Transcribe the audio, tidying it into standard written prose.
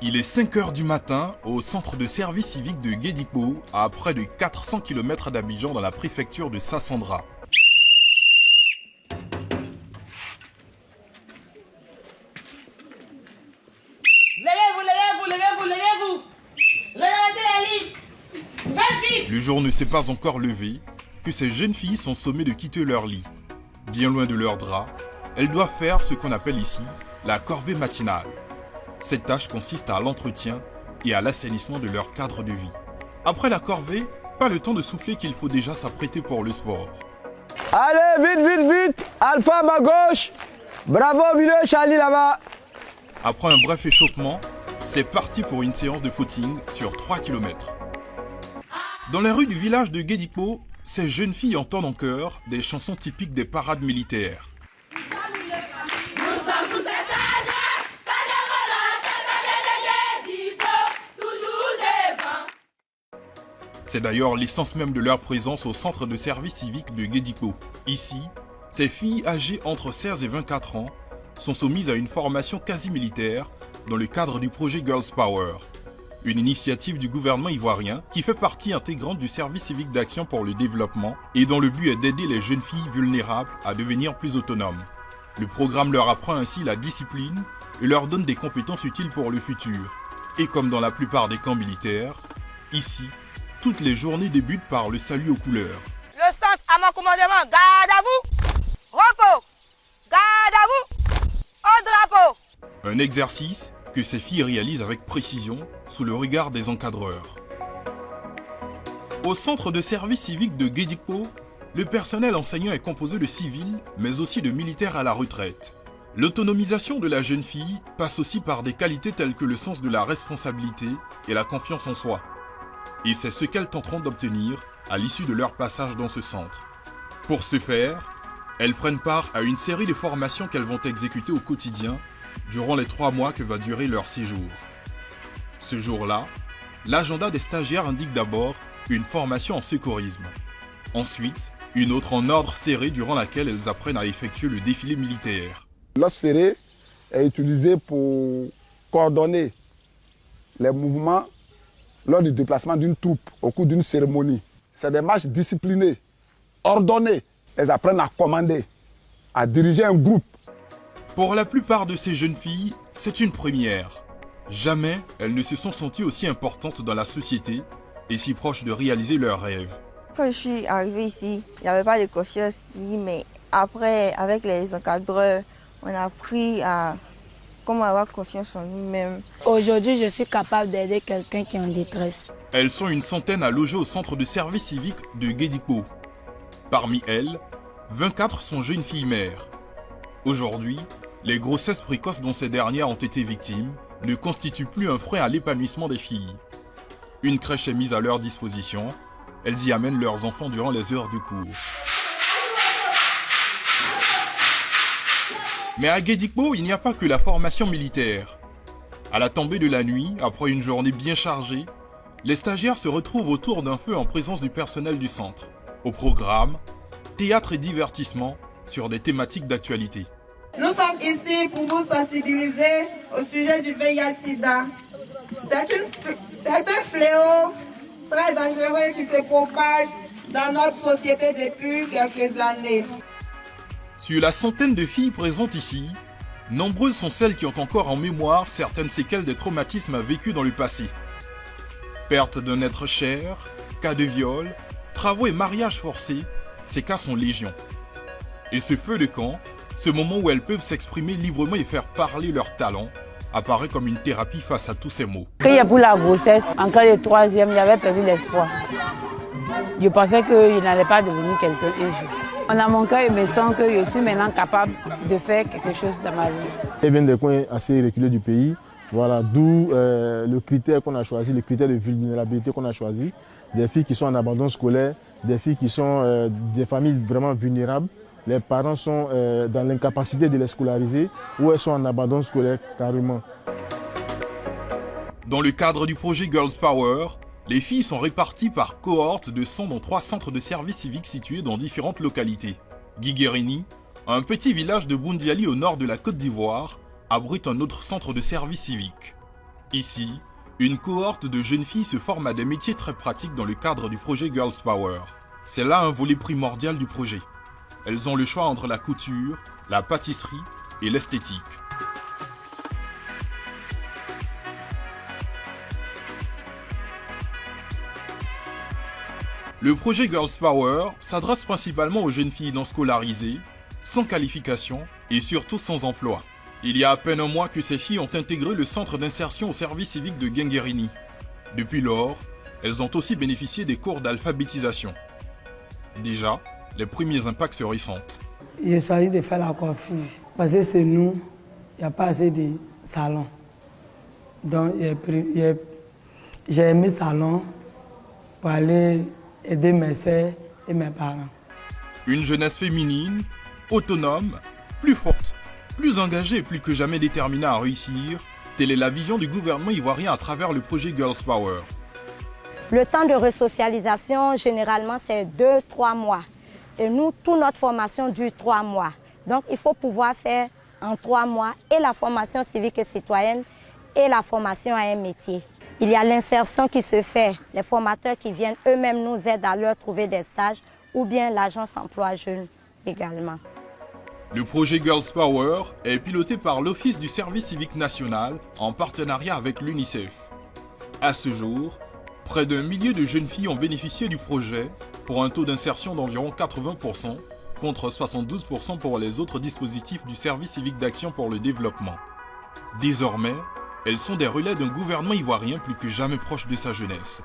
Il est 5 heures du matin au centre de service civique de Guédipo, à près de 400 km d'Abidjan dans la préfecture de Sassandra. Le jour ne s'est pas encore levé que ces jeunes filles sont sommées de quitter leur lit. Bien loin de leur drap, elles doivent faire ce qu'on appelle ici la corvée matinale. Cette tâche consiste à l'entretien et à l'assainissement de leur cadre de vie. Après la corvée, pas le temps de souffler qu'il faut déjà s'apprêter pour le sport. Allez, vite, vite, vite! Alpha à ma gauche! Bravo, milieu, Charlie là-bas! Après un bref échauffement, c'est parti pour une séance de footing sur 3 km. Dans les rues du village de Guédipo, ces jeunes filles entendent en chœur des chansons typiques des parades militaires. C'est d'ailleurs l'essence même de leur présence au centre de service civique de Guédipo. Ici, ces filles âgées entre 16 et 24 ans sont soumises à une formation quasi militaire dans le cadre du projet Girls Power, une initiative du gouvernement ivoirien qui fait partie intégrante du service civique d'action pour le développement et dont le but est d'aider les jeunes filles vulnérables à devenir plus autonomes. Le programme leur apprend ainsi la discipline et leur donne des compétences utiles pour le futur. Et comme dans la plupart des camps militaires, ici, toutes les journées débutent par le salut aux couleurs. Le centre à mon commandement, garde à vous, repos, garde à vous, au drapeau. Un exercice que ces filles réalisent avec précision sous le regard des encadreurs. Au centre de service civique de Guédipo, le personnel enseignant est composé de civils, mais aussi de militaires à la retraite. L'autonomisation de la jeune fille passe aussi par des qualités telles que le sens de la responsabilité et la confiance en soi. Et c'est ce qu'elles tenteront d'obtenir à l'issue de leur passage dans ce centre. Pour ce faire, elles prennent part à une série de formations qu'elles vont exécuter au quotidien durant les 3 mois que va durer leur séjour. Ce jour-là, l'agenda des stagiaires indique d'abord une formation en secourisme. Ensuite, une autre en ordre serré durant laquelle elles apprennent à effectuer le défilé militaire. L'ordre serré est utilisé pour coordonner les mouvements lors du déplacement d'une troupe au cours d'une cérémonie. C'est des marches disciplinées, ordonnées. Elles apprennent à commander, à diriger un groupe. Pour la plupart de ces jeunes filles, c'est une première. Jamais elles ne se sont senties aussi importantes dans la société et si proches de réaliser leurs rêves. Quand je suis arrivée ici, il n'y avait pas de confiance, mais après, avec les encadreurs, on a appris à comment avoir confiance en nous-mêmes. Aujourd'hui, je suis capable d'aider quelqu'un qui est en détresse. Elles sont une centaine à loger au centre de service civique de Guédipo. Parmi elles, 24 sont jeunes filles mères. Aujourd'hui, les grossesses précoces dont ces dernières ont été victimes ne constituent plus un frein à l'épanouissement des filles. Une crèche est mise à leur disposition. Elles y amènent leurs enfants durant les heures de cours. Mais à Guédipo, il n'y a pas que la formation militaire. À la tombée de la nuit, après une journée bien chargée, les stagiaires se retrouvent autour d'un feu en présence du personnel du centre. Au programme, théâtre et divertissement sur des thématiques d'actualité. Nous sommes ici pour vous sensibiliser au sujet du VIH-Sida. C'est un fléau très dangereux qui se propage dans notre société depuis quelques années. Sur la centaine de filles présentes ici, nombreuses sont celles qui ont encore en mémoire certaines séquelles des traumatismes vécus dans le passé. Perte d'un être cher, cas de viol, travaux et mariages forcés, ces cas sont légion. Et ce feu de camp, ce moment où elles peuvent s'exprimer librement et faire parler leurs talents, apparaît comme une thérapie face à tous ces maux. Quand il y a pour la grossesse, en cas de 3e, j'avais perdu l'espoir. Je pensais que je n'allais pas devenir quelqu'un un jour. On a mon cœur et me sens que je suis maintenant capable de faire quelque chose dans ma vie. Elles viennent des coins assez reculés du pays, voilà, d'où le critère qu'on a choisi, le critère de vulnérabilité qu'on a choisi. Des filles qui sont en abandon scolaire, des filles qui sont des familles vraiment vulnérables. Les parents sont dans l'incapacité de les scolariser ou elles sont en abandon scolaire carrément. Dans le cadre du projet Girls Power, les filles sont réparties par cohortes de 100 dans 3 centres de service civique situés dans différentes localités. Guiguerini, un petit village de Boundiali au nord de la Côte d'Ivoire, abrite un autre centre de service civique. Ici, une cohorte de jeunes filles se forme à des métiers très pratiques dans le cadre du projet Girls Power. C'est là un volet primordial du projet. Elles ont le choix entre la couture, la pâtisserie et l'esthétique. Le projet Girls Power s'adresse principalement aux jeunes filles non scolarisées, sans qualification et surtout sans emploi. Il y a à peine un mois que ces filles ont intégré le centre d'insertion au service civique de Genguerini. Depuis lors, elles ont aussi bénéficié des cours d'alphabétisation. Déjà, les premiers impacts se ressentent. Il s'agit de faire la coiffure. Parce que chez nous, il n'y a pas assez de salons. Donc, j'ai aimé le salon pour aller aider mes soeurs et mes parents. Une jeunesse féminine, autonome, plus forte, plus engagée et plus que jamais déterminée à réussir, telle est la vision du gouvernement ivoirien à travers le projet Girls Power. Le temps de resocialisation, généralement, c'est 2-3 mois. Et nous, toute notre formation dure 3 mois. Donc, il faut pouvoir faire en 3 mois et la formation civique et citoyenne et la formation à un métier. Il y a l'insertion qui se fait. Les formateurs qui viennent eux-mêmes nous aident à leur trouver des stages ou bien l'agence emploi jeune également. Le projet Girls Power est piloté par l'Office du service civique national en partenariat avec l'UNICEF. À ce jour, près d'1 millier de jeunes filles ont bénéficié du projet pour un taux d'insertion d'environ 80% contre 72% pour les autres dispositifs du service civique d'action pour le développement. Désormais, elles sont des relais d'un gouvernement ivoirien plus que jamais proche de sa jeunesse.